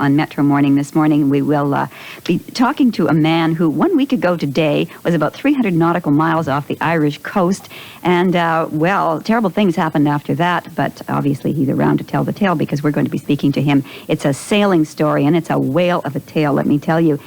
On Metro Morning this morning, we will be talking to a man who 1 week ago today was about 300 nautical miles off the Irish coast. And, well, terrible things happened after that, but obviously he's around to tell the tale because we're going to be speaking to him. It's a sailing story, and it's a whale of a tale, let me tell you.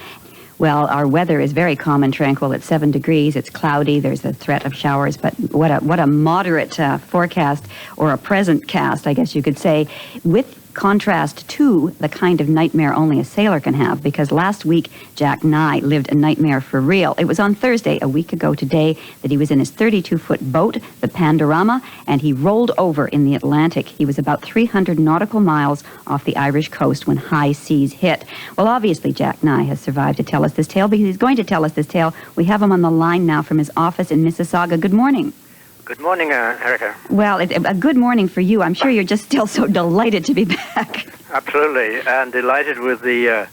Well, our weather is very calm and tranquil. It's 7 degrees. It's cloudy. There's a threat of showers, but what a moderate forecast, or a present cast, I guess you could say, with contrast to the kind of nightmare only a sailor can have, because last week Jack Nye lived a nightmare for real. It was on Thursday, a week ago today, that he was in his 32-foot boat, the Pandorama, and he rolled over in the Atlantic. He was about 300 nautical miles off the Irish coast when high seas hit. Well, obviously Jack Nye has survived to tell us this tale, because he's going to tell us this tale. We have him on the line now from his office in Mississauga. Good morning. Good morning, Erica. Well, a good morning for you. I'm sure you're just still so delighted to be back. Absolutely, and delighted with the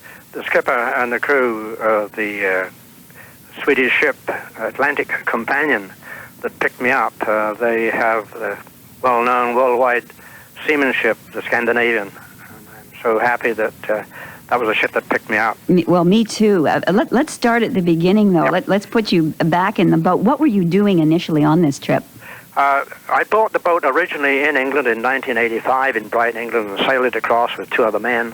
skipper and the crew of the Swedish ship Atlantic Companion that picked me up. They have the well-known worldwide seamanship, the Scandinavian. And I'm so happy that that was a ship that picked me up. Well, me too. Let's start at the beginning, though. Yep. Let's put you back in the boat. What were you doing initially on this trip? I bought the boat originally in England in 1985 in Brighton, England, and sailed it across with 2 other men.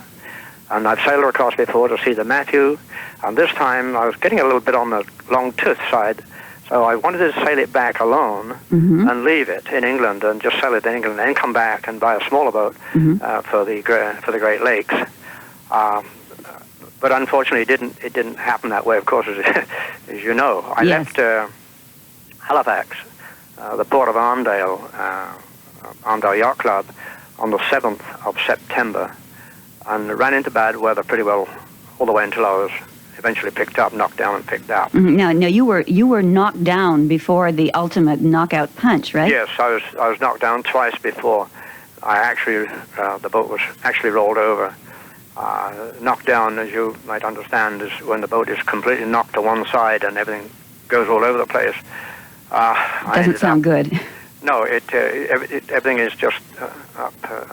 And I've sailed across before to see the Matthew. And this time I was getting a little bit on the long tooth side, so I wanted to sail it back alone and leave it in England and just sail it in England and then come back and buy a smaller boat for the Great Lakes. But unfortunately, it didn't happen that way. Of course, as you know, I left Halifax, the port of Arndale Yacht Club, on the 7th of September, and ran into bad weather pretty well all the way until I was eventually knocked down and picked up. Now, you were knocked down before the ultimate knockout punch, right? Yes, I was knocked down twice before I actually the boat was actually rolled over. Knocked down, as you might understand, is when the boat is completely knocked to one side and everything goes all over the place. Doesn't sound good. No, everything is just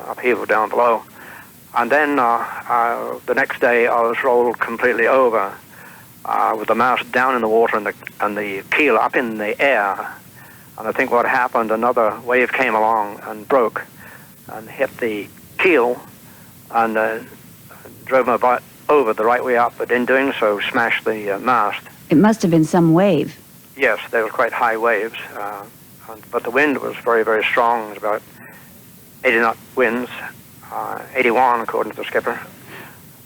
upheaval down below. And then the next day I was rolled completely over with the mast down in the water and the keel up in the air. And I think what happened, another wave came along and broke and hit the keel and drove my boat over the right way up, but in doing so smashed the mast. It must have been some wave. Yes, they were quite high waves, but the wind was very, very strong. It was about 80 knot winds, 81 according to the skipper.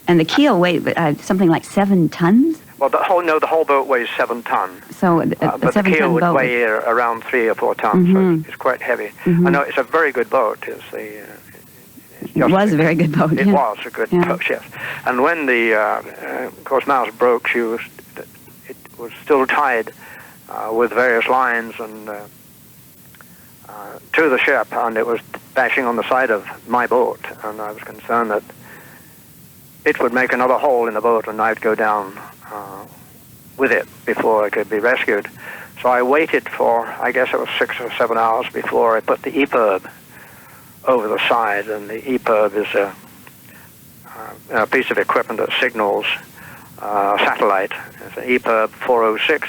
And the keel weighed something like 7 tons? Well, the whole boat weighs 7 tons. So but the keel would weigh around 3 or 4 tons, so it's quite heavy. I know it's a very good boat. It was a very good boat. It was a good boat, yes. And when the, of course, mast broke, it was still tied with various lines and to the ship, and it was bashing on the side of my boat, and I was concerned that it would make another hole in the boat and I'd go down with it before it could be rescued. So I waited for, I guess it was 6 or 7 hours before I put the EPIRB over the side, and the EPIRB is a piece of equipment that signals satellite. It's an EPIRB 406.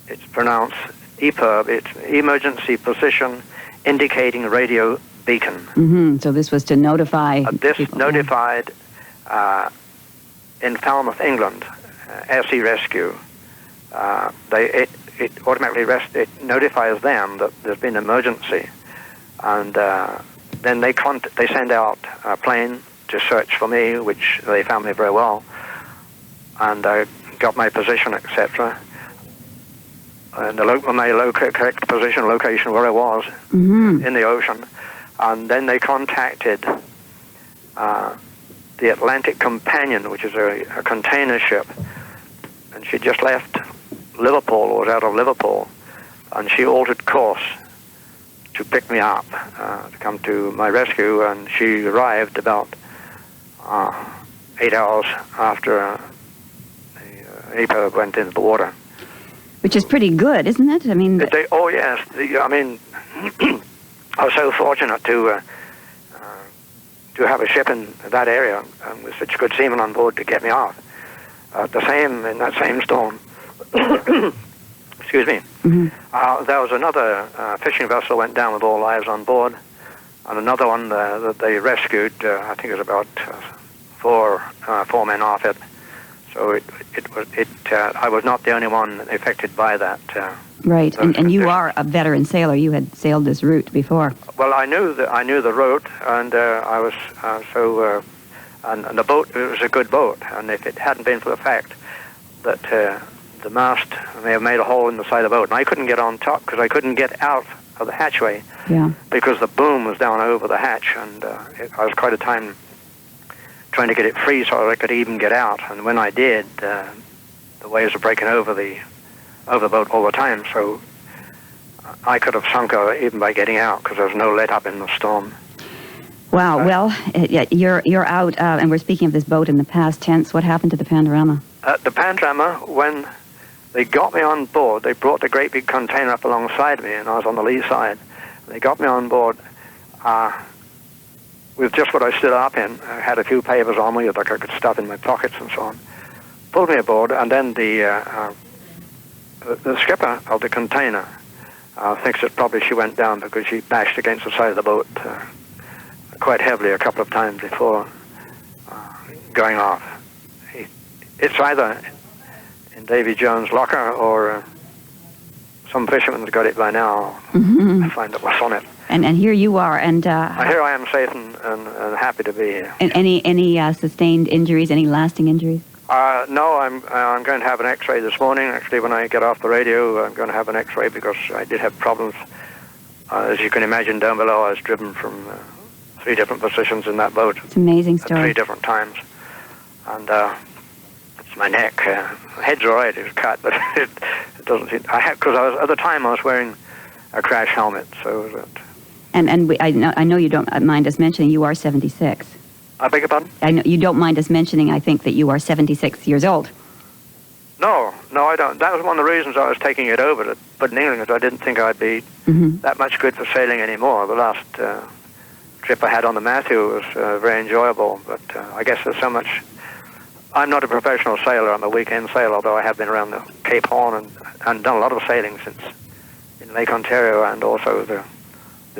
It's pronounced EPIRB. It's Emergency Position Indicating Radio Beacon. So this was to notify this people, notified in Falmouth, England, SE Rescue. It automatically notifies them that there's been an emergency. And then they send out a plane to search for me, which they found me very well, and I got my position, etc. And my correct position, location where I was in the ocean, and then they contacted the Atlantic Companion, which is a container ship, and she just left Liverpool, or was out of Liverpool, and she altered course to pick me up, to come to my rescue, and she arrived about 8 hours after the EPIRB went into the water. Which is pretty good, isn't it? I mean... Oh, yes. I mean, I was so fortunate to have a ship in that area and with such good seamen on board to get me off. In that same storm, excuse me, there was another fishing vessel went down with all lives on board, and another one that they rescued. I think it was about four men off it. So I was not the only one affected by that. Right, and you are a veteran sailor. You had sailed this route before. Well, I knew the route, and I was and the boat, it was a good boat. And if it hadn't been for the fact that the mast may have made a hole in the side of the boat, and I couldn't get on top because I couldn't get out of the hatchway because the boom was down over the hatch, and I was quite a time trying to get it free so I could even get out. And when I did, the waves were breaking over the boat all the time, so I could have sunk her even by getting out because there was no let up in the storm. Wow. Well, you're out, and we're speaking of this boat in the past tense. What happened to the Panorama? The Panorama, when they got me on board, they brought the great big container up alongside me, and I was on the lee side. They got me on board with just what I stood up in. I had a few papers on me that I could stuff in my pockets and so on. Pulled me aboard, and then the skipper of the container thinks that probably she went down because she bashed against the side of the boat quite heavily a couple of times before going off. It's either in Davy Jones' locker or some fisherman's got it by now. I find it was on it. And here you are, and here I am safe and happy to be here. And any sustained injuries, any lasting injuries? No, I'm going to have an X-ray this morning. Actually, when I get off the radio, I'm going to have an X-ray because I did have problems. As you can imagine, down below, I was driven from 3 different positions in that boat. It's an amazing story. At 3 different times, and it's my neck. My head's all right; it's cut, but it doesn't seem. Because at the time I was wearing a crash helmet, so that. And I know you don't mind us mentioning you are 76. I beg your pardon? I know you don't mind us mentioning, I think, that you are 76 years old. No, I don't. That was one of the reasons I was taking it over to put in England, because I didn't think I'd be that much good for sailing anymore. The last trip I had on the Matthew was very enjoyable, but I guess there's so much. I'm not a professional sailor. I'm a weekend sailor, although I have been around the Cape Horn and done a lot of sailing since in Lake Ontario and also the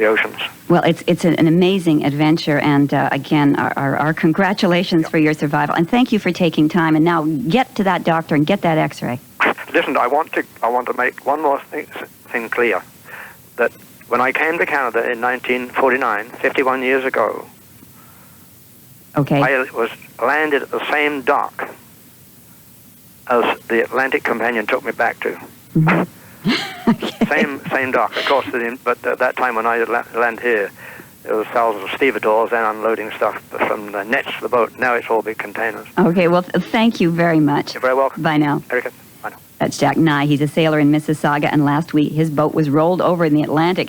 oceans. Well, it's an amazing adventure, and again, our congratulations for your survival, and thank you for taking time. And now get to that doctor and get that X-ray. Listen, I want to make one more thing clear, that when I came to Canada in 1949, 51 years ago, I was landed at the same dock as the Atlantic Companion took me back to. Same dock, of course. But at that time when I landed here, there was thousands of stevedores and unloading stuff from the nets to the boat. Now it's all big containers. Okay, well, thank you very much. You're very welcome. Bye now. Erica, bye now. That's Jack Nye. He's a sailor in Mississauga, and last week his boat was rolled over in the Atlantic.